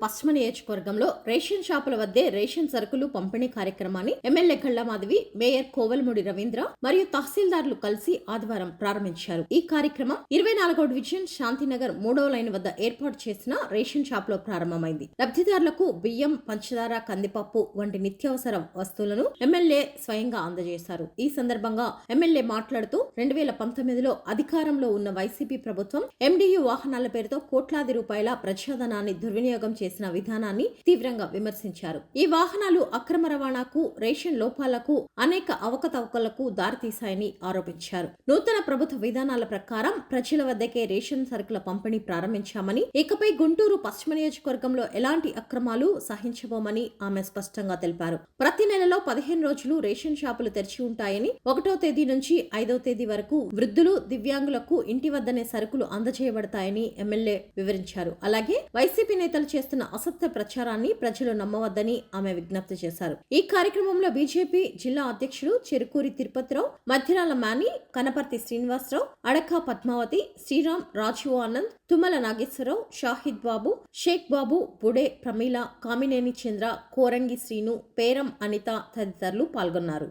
పశ్చిమ నియోజకవర్గంలో రేషన్ షాపుల వద్దే రేషన్ సరుకులు పంపిణీ కార్యక్రమాన్ని ఎమ్మెల్యే కళ్లమాధవి, మేయర్ కోవలమూడి రవీంద్ర మరియు తహసీల్దార్లు కలిసి ఆదివారం ప్రారంభించారు. ఈ కార్యక్రమం 24వ డివిజన్ శాంతినగర్ 3వ లైన్ వద్ద ఏర్పాటు చేసిన రేషన్ షాప్ లో ప్రారంభమైంది. లబ్ధిదారులకు బియ్యం, పంచదార, కందిపప్పు వంటి నిత్యావసర వస్తువులను ఎమ్మెల్యే స్వయంగా అందజేశారు. ఈ సందర్భంగా ఎమ్మెల్యే మాట్లాడుతూ 2019లో అధికారంలో ఉన్న వైసీపీ ప్రభుత్వం MDU వాహనాల పేరుతో కోట్లాది రూపాయల ప్రజాధనాన్ని దుర్వినియోగం చేసిన విధానాన్ని తీవ్రంగా విమర్శించారు. ఈ వాహనాలు అక్రమ రవాణాకు, రేషన్ లోపాలకు, అనేక అవకతవకలకు దారితీశాయని ఆరోపించారు. నూతన ప్రభుత్వ విధానాల ప్రకారం ప్రజల వద్దకే రేషన్ సరుకుల పంపిణీ ప్రారంభించామని, ఇకపై గుంటూరు పశ్చిమ నియోజకవర్గంలో ఎలాంటి అక్రమాలు సహించబోమని ఆమె స్పష్టంగా తెలిపారు. ప్రతి నెలలో 15 రోజులు రేషన్ షాపులు తెరిచి ఉంటాయని, 1వ తేదీ నుంచి 5వ తేదీ వరకు వృద్ధులు, దివ్యాంగులకు ఇంటి వద్దనే సరుకులు అందజేయబడతాయని ఎమ్మెల్యే వివరించారు. అలాగే వైసీపీ నేతలు చేస్తున్న అసత్య ప్రచారాన్ని ప్రజలు నమ్మవద్దని ఆమె విజ్ఞప్తి చేశారు. ఈ కార్యక్రమంలో బీజేపీ జిల్లా అధ్యక్షుడు చెరుకూరి తిరుపతిరావు, మధ్యరాల మాని, కనపర్తి శ్రీనివాసరావు, అడక పద్మావతి, శ్రీరామ్, రాజీవ్ ఆనంద్, తుమ్మల నాగేశ్వరరావు, షాహిద్ బాబు, షేక్ బాబు, బుడే ప్రమీల, కామినేని చంద్ర, కోరంగి శ్రీను, పేరం అనిత తదితరులు పాల్గొన్నారు.